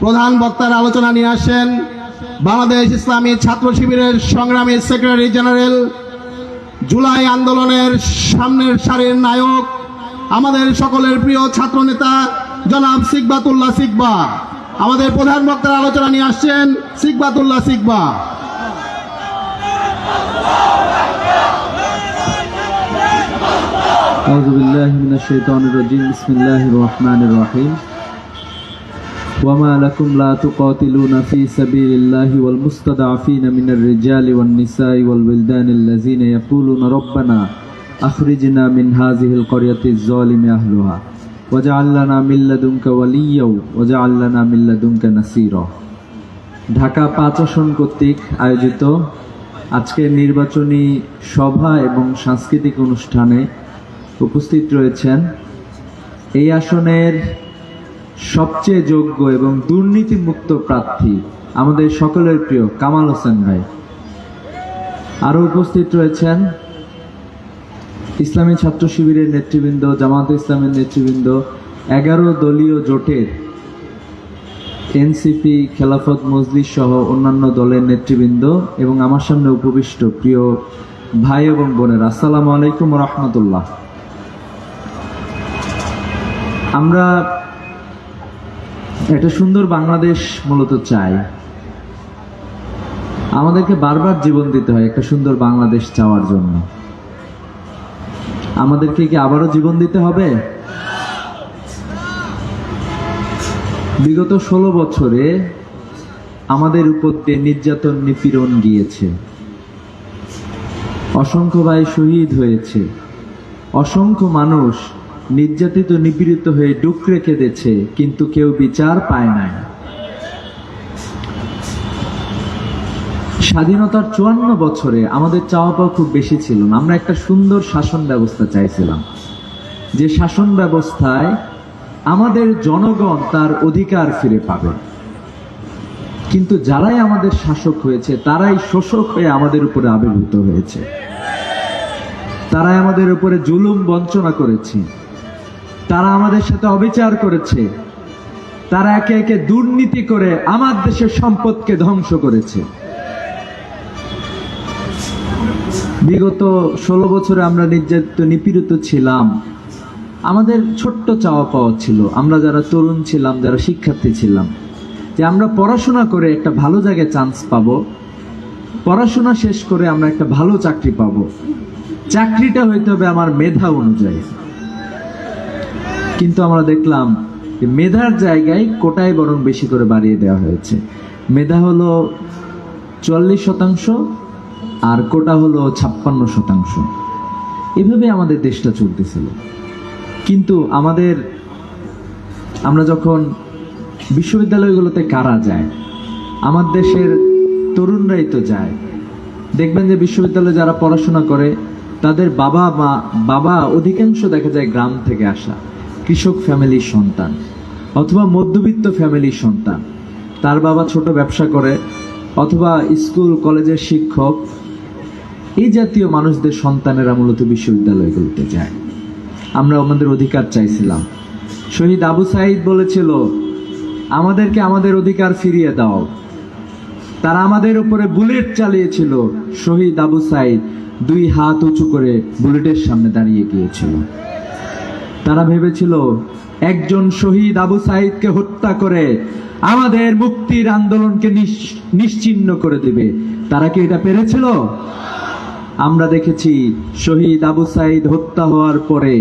প্রধান বক্তার আলোচনা নিয়ে আসেন বাংলাদেশ ইসলামী ছাত্র শিবিরের সংগ্রামী সেক্রেটারি জেনারেল, জুলাই আন্দোলনের সামনের সারির নায়ক, আমাদের সকলের প্রিয় ছাত্রনেতা জনাব সিকবাতুল্লাহ সিকবা। আমাদের প্রধান বক্তার আলোচনা নিয়ে আসছেন সিকবাতুল্লাহ সিকবা। أعوذ بالله من الشيطان الرجيم بسم الله الرحمن الرحيم وما لكم لا تقاتلون في سبيل الله والمستضعفين من الرجال والنساء والولدان الذين يقولون ربنا أخرجنا من هذه القرية الظالم أهلها واجعل لنا من لدنك وليا واجعل لنا من لدنك نصيرا। ঢাকা 5 আসন কর্তৃক আয়োজিত আজকের নির্বাচনী সভা এবং সাংস্কৃতিক অনুষ্ঠানে উপস্থিত রয়েছেন এই আসনের সবচেয়ে যোগ্য এবং দুর্নীতিমুক্ত প্রার্থী আমাদের সকলের প্রিয় কামাল হোসেন ভাই। আরও উপস্থিত রয়েছেন ইসলামী ছাত্র শিবিরের নেতৃবৃন্দ, জামায়াতে ইসলামের নেতৃবৃন্দ, 11 দলীয় জোটের এনসিপি, খেলাফত মজলিস সহ অন্যান্য দলের নেতৃবৃন্দ এবং আমার সামনে উপবিষ্ট প্রিয় ভাই এবং বোনেরা, আসসালামু আলাইকুম ওয়া রাহমাতুল্লাহ। আমরা একটা সুন্দর বাংলাদেশ মূলত চাই। আমাদেরকে বারবার জীবন দিতে হয় একটা সুন্দর বাংলাদেশ চাওয়ার জন্য। আমাদেরকে কি আবারও জীবন দিতে হবে? বিগত 16 বছরে আমাদের উপর দিয়ে নির্যাতন নিপীড়ন গিয়েছে, অসংখ্য ভাই শহীদ হয়েছে, অসংখ্য মানুষ নির্যাতিত নিপীড়িত হয়ে ডুকরে কেঁদেছে, কিন্তু কেউ বিচার পায় নাই। স্বাধীনতার 54 বছরে আমাদের চাওয়া পাওয়া খুব বেশি ছিল না। আমরা একটা সুন্দর শাসন ব্যবস্থা চাইছিলাম, যে শাসন ব্যবস্থায় আমাদের জনগণ তার অধিকার ফিরে পাবে। কিন্তু যারাই আমাদের শাসক হয়েছে তারাই শোষক হয়ে আমাদের উপরে আবির্ভূত হয়েছে, তারাই আমাদের উপরে জুলুম বঞ্চনা করেছে, তারা আমাদের সাথে অবিচার করেছে, তারা একে একে দুর্নীতি করে আমার দেশের সম্পদকে ধ্বংস করেছে। বিগত 16 বছরে আমরা নির্যাতিত নিপীড়িত ছিলাম। আমাদের ছোট্ট চাওয়া পাওয়া ছিল, আমরা যারা তরুণ ছিলাম, যারা শিক্ষার্থী ছিলাম, যে আমরা পড়াশোনা করে একটা ভালো জায়গায় চান্স পাবো, পড়াশোনা শেষ করে আমরা একটা ভালো চাকরি পাবো, চাকরিটা হইতে হবে আমার মেধা অনুযায়ী। কিন্তু আমরা দেখলাম যে মেধার জায়গায় কোটায় বরং বেশি করে বাড়িয়ে দেওয়া হয়েছে। মেধা হলো 40% আর কোটা হলো 56%। এভাবে আমাদের দেশটা চলতেছিল। কিন্তু আমরা যখন বিশ্ববিদ্যালয়গুলোতে কারা যায়, আমার দেশের তরুণরাই তো যায়। দেখবেন যে বিশ্ববিদ্যালয়ে যারা পড়াশোনা করে তাদের বাবা অধিকাংশ দেখা যায় গ্রাম থেকে আসা কৃষক ফ্যামিলির সন্তান অথবা মধ্যবিত্ত ফ্যামিলির সন্তান। তার বাবা ছোট ব্যবসা করে অথবা স্কুল কলেজের শিক্ষক। এই জাতীয় মানুষদের সন্তানেরা মূলত বিশ্ববিদ্যালয়গুলোতে যায়। আমরা আমাদের অধিকার চাইছিলাম। শহীদ আবু সাইদ বলেছিল, আমাদেরকে আমাদের অধিকার ফিরিয়ে দাও। তারা আমাদের উপরে বুলেট চালিয়েছিল। শহীদ আবু সাইদ 2 হাত উঁচু করে বুলেটের সামনে দাঁড়িয়ে গিয়েছিল। তারা ভেবেছিল একজন শহীদ আবু সাইদকে হত্যা করে আমাদের মুক্তির আন্দোলনকে নিশ্চিহ্ন করে দেবে। তারা কি এটা পেরেছিল? আমরা দেখেছি শহীদ আবু সাইদ হত্যা হওয়ার পরে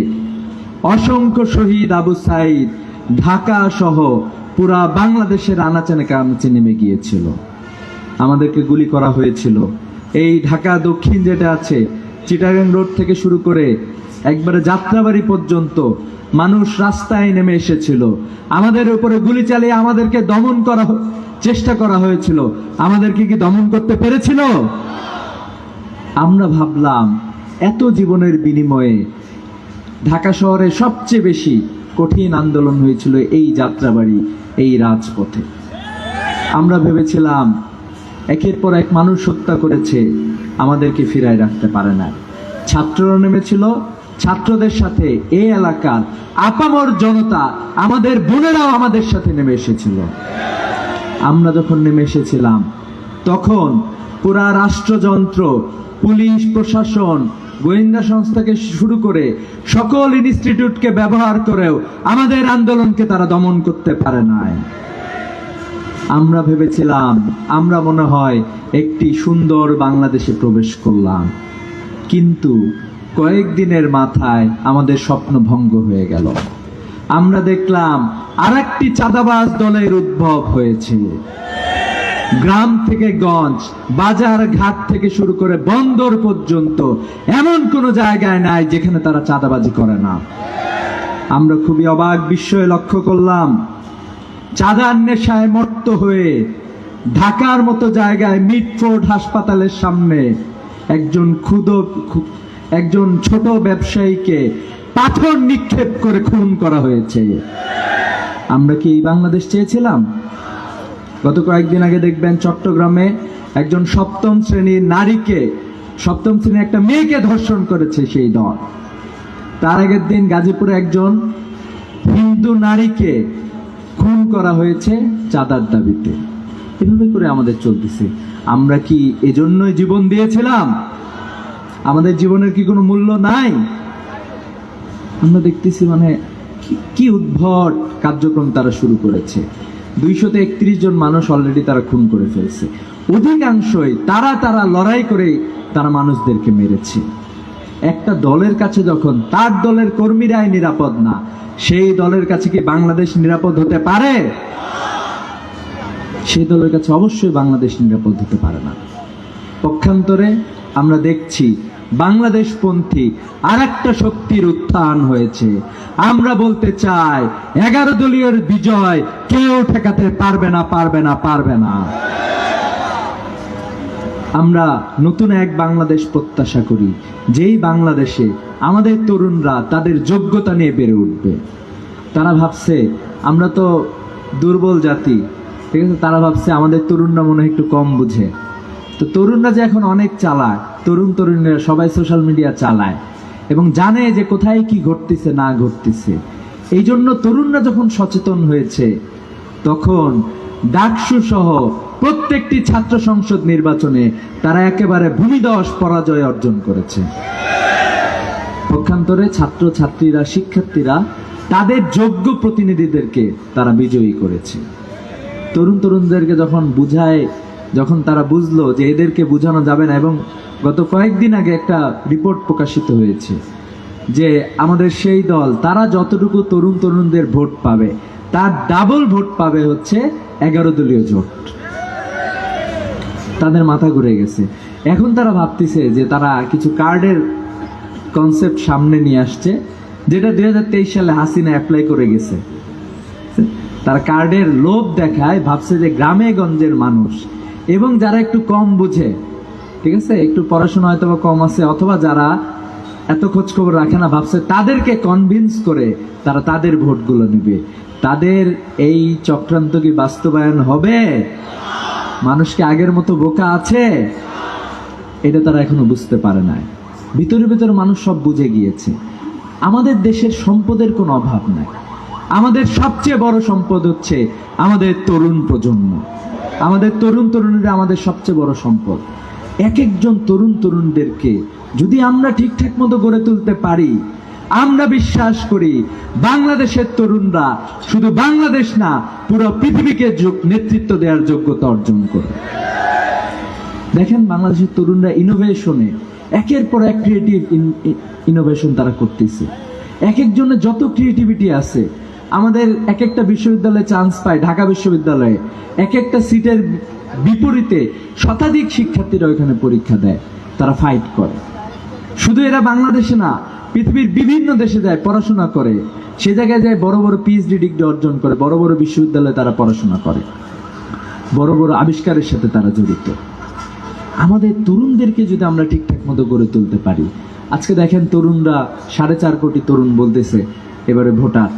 অসংখ্য শহীদ আবু সাইদ ঢাকা সহ পুরা বাংলাদেশের আনাচে কানাচে নেমে গিয়েছিল। আমাদেরকে গুলি করা হয়েছিল। এই ঢাকা দক্ষিণ যেটা আছে, চিটাগাং রোড থেকে শুরু করে একবারে যাত্রাবাড়ি পর্যন্ত মানুষ রাস্তায় নেমে এসেছিল। আমাদের উপরে গুলি চালিয়ে আমাদেরকে দমন করা চেষ্টা করা হয়েছিল। আমাদেরকে কি দমন করতে পেরেছিল? আমরা ভাবলাম এত জীবনের বিনিময়ে ঢাকা শহরে সবচেয়ে বেশি কঠিন আন্দোলন হয়েছিল এই যাত্রাবাড়ি, এই রাজপথে। আমরা ভেবেছিলাম একের পর এক মানুষ হত্যা করেছে, আমাদেরকে ফিরায় রাখতে পারে না। ছাত্ররা নেমেছিল, ছাত্রদের সাথে এই এলাকার আপামর জনতা, আমাদের বোনেরাও আমাদের সাথে নেমে এসেছিল। আমরা যখন নেমে এসেছিলাম তখন পুরা রাষ্ট্রযন্ত্র, পুলিশ প্রশাসন, গোয়েন্দা সংস্থাকে শুরু করে সকল ইনস্টিটিউটকে ব্যবহার করেও আমাদের আন্দোলনকে তারা দমন করতে পারে নাই। আমরা ভেবেছিলাম আমরা মনে হয় একটি সুন্দর বাংলাদেশে প্রবেশ করলাম, কিন্তু কয়েকদিনের মাথায় আমাদের স্বপ্ন ভঙ্গ হয়ে গেল। আমরা দেখলাম আরেকটি চাঁদাবাজ দলের উদ্ভব হয়েছে। গ্রাম থেকে গঞ্জ, বাজার ঘাট থেকে শুরু করে বন্দর পর্যন্ত এমন কোনো জায়গায় নাই যেখানে তারা চাঁদাবাজি করে না। আমরা খুবই অবাক বিস্ময়ে লক্ষ্য করলাম, চাঁদার নেশায় মত্ত হয়ে ঢাকার মতো জায়গায় মিটফোর্ড হাসপাতালের সামনে একজন ছোট ব্যবসায়ীকে পাথর নিক্ষেপ করে খুন করা হয়েছে। আমরা কি এই বাংলাদেশ চেয়েছিলাম? গত কয়েকদিন আগে দেখবেন চট্টগ্রামে একজন সপ্তম শ্রেণীর একটা মেয়েকে ধর্ষণ করেছে সেই দল। তার আগের দিন গাজীপুরে একজন হিন্দু নারীকে খুন করা হয়েছে চাঁদার দাবিতে। এভাবে করে আমাদের চলতেছে। আমরা কি এজন্যই জীবন দিয়েছিলাম? আমাদের জীবনের কি কোনো মূল্য নাই? আমরা দেখতেছি কি উদ্ভট কার্যক্রম তারা শুরু করেছে। 231 জন মানুষ অলরেডি তারা খুন করে ফেলছে। অধিকাংশই তারা লড়াই করে তারা মানুষদেরকে মেরেছে। একটা দলের কাছে যখন তার দলের কর্মীরাই নিরাপদ না, সেই দলের কাছে কি বাংলাদেশ নিরাপদ হতে পারে? সেই দলের কাছে অবশ্যই বাংলাদেশ নিরাপদ হতে পারে না। পক্ষান্তরে আমরা দেখছি বাংলাদেশপন্থী আর একটা শক্তির উত্থান হয়েছে। আমরা বলতে চাই 11 দলীয় বিজয় কেউ ঠেকাতে পারবে না। আমরা নতুন এক বাংলাদেশ প্রত্যাশা করি, যেই বাংলাদেশে আমাদের তরুণরা তাদের যোগ্যতা নিয়ে বেড়ে উঠবে। তারা ভাবছে আমরা তো দুর্বল জাতি, ঠিক আছে? তারা ভাবছে আমাদের তরুণরা মনে হয় একটু কম বুঝে। তো তরুণরা যে এখন অনেক চালাক, তরুণীরা সবাই সোশ্যাল মিডিয়া চালায় এবং জানে যে কোথায় কি ঘটতেছে না ঘটতেছে। এই জন্য তরুণরা যখন সচেতন হয়েছে, তখন ডাকসু সহ প্রত্যেকটি ছাত্র সংসদ নির্বাচনে তারা একেবারে ভূমিধস পরাজয় অর্জন করেছে। পক্ষান্তরে ছাত্র ছাত্রীরা, শিক্ষার্থীরা তাদের যোগ্য প্রতিনিধিদেরকে তারা বিজয়ী করেছে। তরুণদেরকে যখন তারা বুঝলো যে এদেরকে বোঝানো যাবে না, এবং গত কয়েকদিন আগে একটা রিপোর্ট প্রকাশিত হয়েছে যে আমাদের সেই দল তারা যতটুকু তরুণদের ভোট পাবে তার ডাবল ভোট পাবে হচ্ছে 11 দলীয় জোট। তাদের মাথা ঘুরে গেছে। এখন তারা ভাবতেছে যে তারা কিছু কার্ডের কনসেপ্ট সামনে নিয়ে আসছে, যেটা 2023 সালে হাসিনা অ্যাপ্লাই করে গেছে। তারা কার্ডের লোভ দেখায়, ভাবছে যে গ্রামে গঞ্জের মানুষ এবং যারা একটু কম বুঝে, ঠিক আছে, একটু পড়াশোনা হয়তো কম আছে, অথবা যারা এত খোঁজ খবর রাখে না, ভাবছে তাদেরকে কনভিন্স করে তারা তাদের ভোটগুলো নেবে। তাদের এই চক্রান্ত কি বাস্তবায়ন হবে? মানুষকে আগের মতো বোকা আছে? এটা তারা এখনো বুঝতে পারে না। ভিতরে মানুষ সব বুঝে গিয়েছে। আমাদের দেশের সম্পদের কোনো অভাব নাই। আমাদের সবচেয়ে বড় সম্পদ হচ্ছে আমাদের তরুণ প্রজন্ম। আমাদের তরুণীরা আমাদের সবচেয়ে বড় সম্পদ। এক একজন তরুণদেরকে যদি আমরা ঠিকঠাক মতো গড়ে তুলতে পারি, আমরা বিশ্বাস করি বাংলাদেশের তরুণরা শুধু বাংলাদেশ না, পুরো পৃথিবীকে নেতৃত্ব দেওয়ার যোগ্যতা অর্জন করবে। দেখেন বাংলাদেশের তরুণরা ইনোভেশনে একের পর এক ক্রিয়েটিভ ইনোভেশন তারা করতেছে। এক একজনের যত ক্রিয়েটিভিটি আছে, আমাদের এক একটা বিশ্ববিদ্যালয়ে চান্স পায়, ঢাকা বিশ্ববিদ্যালয়ে এক একটা সিটের বিপরীতে শতাধিক শিক্ষার্থীরা ওইখানে পরীক্ষা দেয়, তারা ফাইট করে। শুধু এরা বাংলাদেশে না, পৃথিবীর বিভিন্ন দেশে যায়, পড়াশোনা করে, সে জায়গায় যায় বড় বড় পিএইচডি ডিগ্রি অর্জন করে, বড় বড় বিশ্ববিদ্যালয়ে তারা পড়াশোনা করে, বড় বড় আবিষ্কারের সাথে তারা জড়িত। আমাদের তরুণদেরকে যদি আমরা ঠিকঠাক মতো গড়ে তুলতে পারি, আজকে দেখেন তরুণরা 4.5 কোটি তরুণ বলতেছে এবারে ভোটার।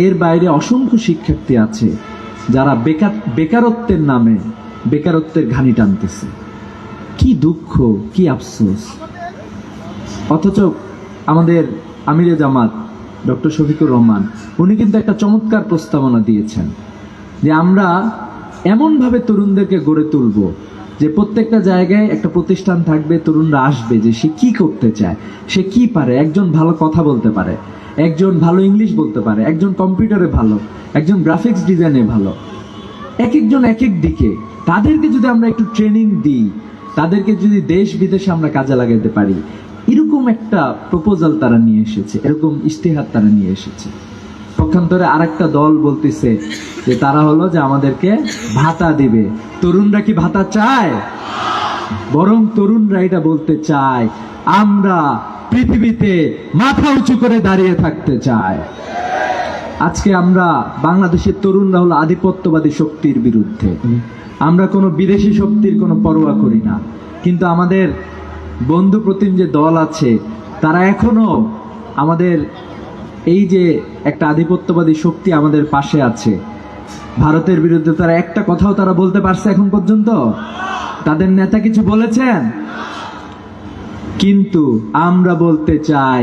এর বাইরে অসংখ্য শিক্ষার্থী আছে যারা বেকারত্বের নামে বেকারত্বের ঘানি টানতেছে। কি দুঃখ, কি আফসোস। অথচ আমাদের আমিরে জামাত ডক্টর শফিকুর রহমান, উনি কিন্তু একটা চমৎকার প্রস্তাবনা দিয়েছেন যে আমরা এমনভাবে তরুণদেরকে গড়ে তুলবো যে প্রত্যেকটা জায়গায় একটা প্রতিষ্ঠান থাকবে, তরুণরা আসবে যে সে কি করতে চায়, সে কি পারে। একজন ভালো কথা বলতে পারে, একজন ভালো ইংলিশ বলতে পারে, একজন কম্পিউটারে ভালো, একজন গ্রাফিক্স ডিজাইনে ভালো, এক একজন এক এক দিকে। তাদেরকে যদি আমরা একটু ট্রেনিং দিই, তাদেরকে যদি দেশ বিদেশে আমরা কাজে লাগাতে পারি, এরকম একটা প্রপোজাল তারা নিয়ে এসেছে, এরকম ইশতেহার তারা নিয়ে এসেছে। পক্ষান্তরে আরেকটা দল বলতেছে যে তারা হলো যে আমাদেরকে ভাতা দিবে। তরুণরা কি ভাতা চায়? বরং তরুণরা এটা বলতে চায় আমরা পৃথিবীতে মাথা উঁচু করে দাঁড়িয়ে থাকতে চাই। আজকে আমরা বাংলাদেশের তরুণরা হলো আধিপত্যবাদী শক্তির বিরুদ্ধে। আমরা কোনো বিদেশি শক্তির কোনো পরোয়া করি না, কিন্তু আমাদের বন্ধু প্রতিম যে দল আছে তারা এখনো আমাদের এই যে একটা আধিপত্যবাদী শক্তি আমাদের পাশে আছে, ভারতের বিরুদ্ধে তারা একটা কথাও তারা বলতে পারছে এখন পর্যন্ত? তাদের নেতা কিছু বলেছেন? কিন্তু আমরা বলতে চাই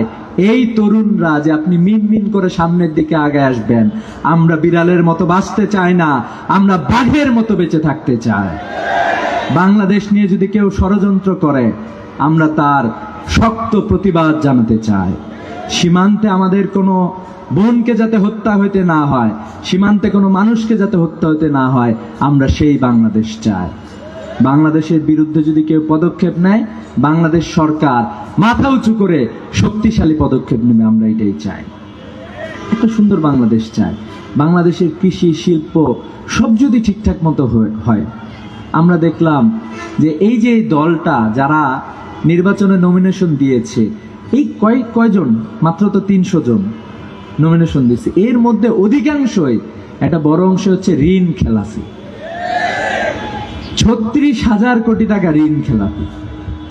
এই তরুণরা যে আপনি মিনমিন করে সামনের দিকে আগে আসবেন। আমরা বিড়ালের মতো বাঁচতে চাই না, আমরা বাঘের মতো বেঁচে থাকতে চাই। বাংলাদেশ নিয়ে যদি কেউ ষড়যন্ত্র করে আমরা তার শক্ত প্রতিবাদ জানাতে চাই। সীমান্তে আমাদের কোনো বোনকে যাতে হত্যা হইতে না হয়, সীমান্তে কোনো মানুষকে যাতে হত্যা হইতে না হয়, আমরা সেই বাংলাদেশ চাই। বাংলাদেশের বিরুদ্ধে যদি কেউ পদক্ষেপ নেয়, বাংলাদেশ সরকার মাথা উঁচু করে শক্তিশালী পদক্ষেপ নেবে। আমরা এটাই চাই, একটা সুন্দর বাংলাদেশ চাই। বাংলাদেশের কৃষি শিল্প সব যদি ঠিকঠাক মতো হয়। আমরা দেখলাম যে এই যে দলটা যারা নির্বাচনে নমিনেশন দিয়েছে, এই কয়জন, মাত্র তো 300 জন নমিনেশন দিয়েছে। এর মধ্যে অধিকাংশই, একটা বড় অংশ হচ্ছে ঋণ খেলাফি। 36,000 কোটি টাকা ঋণ খেলাফি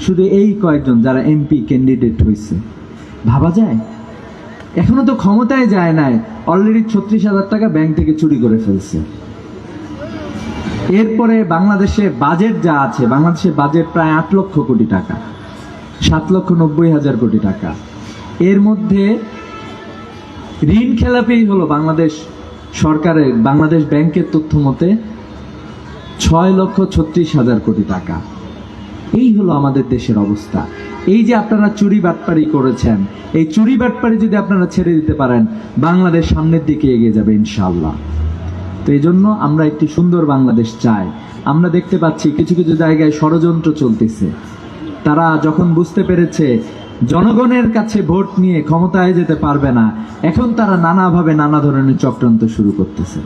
শুধু এই কয়েকজন যারা এমপি ক্যান্ডিডেট হয়েছে। ভাবা যায়? এখনো তো ক্ষমতায় যায় নাই, অলরেডি 36,000 টাকা ব্যাংক থেকে চুরি করে ফেলছে। এরপরে বাংলাদেশে বাজেট যা আছে, বাংলাদেশের বাজেট প্রায় 8 লক্ষ কোটি টাকা, 7,90,000 কোটি টাকা। এর মধ্যে ঋণ খেলাপি হলো বাংলাদেশ সরকারের, বাংলাদেশ ব্যাংকের তথ্য মতে 6,36,000 কোটি টাকা। এই হলো আমাদের দেশের অবস্থা। এই যে আপনারা চুরি বাটপারি করেছেন, এই চুরি বাটপারি যদি আপনারা ছেড়ে দিতে পারেন, বাংলাদেশ সামনের দিকে এগিয়ে যাবে ইনশাআল্লাহ। তো এই জন্য আমরা একটি সুন্দর বাংলাদেশ চাই। আমরা দেখতে পাচ্ছি কিছু কিছু জায়গায় ষড়যন্ত্র চলতেছে। তারা যখন বুঝতে পেরেছে জনগণের কাছে ভোট নিয়ে ক্ষমতায় যেতে পারবে না, এখন তারা নানাভাবে নানা ধরনের চক্রান্ত শুরু করতেছে,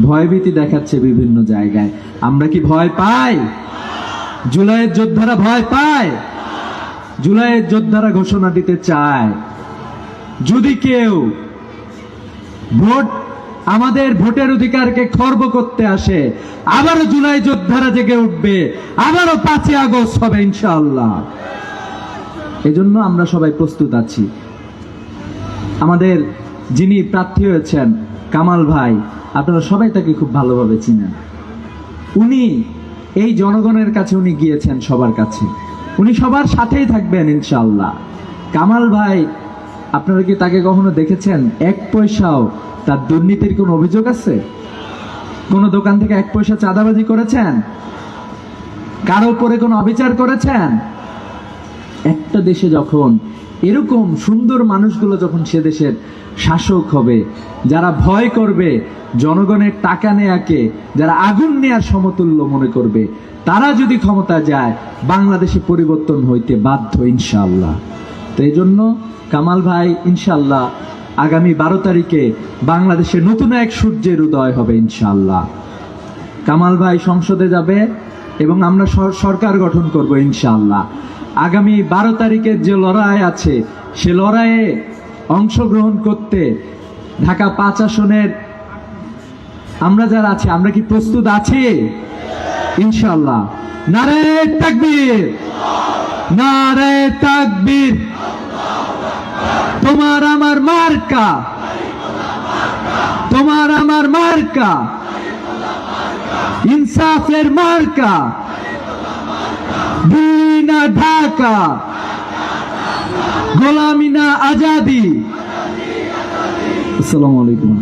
ভয়ভীতি দেখাচ্ছে বিভিন্ন জায়গায়। আমরা কি ভয় পাই? জুলাইয়ের যোদ্ধারা ভয় পায়? জুলাইয়ের যোদ্ধারা ঘোষণা দিতে চায়, যদি কেউ ভোট, আমাদের ভোটের অধিকারকে খর্ব করতে আসে, আবারও জুলাই যোদ্ধারা জেগে উঠবে, আবারও 5ই আগস্ট হবে ইনশাআল্লাহ। এজন্য আমরা সবাই প্রস্তুত আছি। আমাদের যিনি প্রার্থী হয়েছেন কামাল ভাই, আপনারা সবাই তাকে খুব ভালোভাবে চিনেন। উনি এই জনগণের কাছে উনি গিয়েছেন, সবার কাছে। উনি সবার সাথেই থাকবেন ইনশাআল্লাহ। কামাল ভাই, আপনারা কি তাকে কখনো দেখেছেন 1 পয়সাও তার দুর্নীতির কোনো অভিযোগ আছে? কোন দোকান থেকে 1 পয়সা চাঁদাবাজি করেছেন? কারো উপরে কোনো অবিচার করেছেন? একটা দেশে যখন এরকম সুন্দর মানুষগুলো যখন সে দেশের শাসক হবে, যারা ভয় করবে জনগণের টাকা নেয়াকে, যারা আগুন নেয়ার সমতুল্য মনে করবে, তারা যদি ক্ষমতা যায়, বাংলাদেশে পরিবর্তন হইতে বাধ্য ইনশাআল্লাহ। তো এই জন্য কামাল ভাই ইনশাআল্লাহ আগামী 12 তারিখে বাংলাদেশে নতুন এক সূর্যের উদয় হবে ইনশাআল্লাহ। কামাল ভাই সংসদে যাবে এবং আমরা সরকার গঠন করব ইনশাআল্লাহ। আগামী 12 তারিখের যে লড়াই আছে, সে লড়াইয়ে অংশগ্রহণ করতে ঢাকা 5 আসনের আমরা যারা আছি, আমরা কি প্রস্তুত আছি ইনশাআল্লাহ? নারে তাকবীর, নারে তাকবীর। তোমার আমার মার্কা, তোমার আমার মার্কা, ইনসাফের মার্কা, বিনা ঢাকা, গোলামি না আজাদি। আসসালামু আলাইকুম।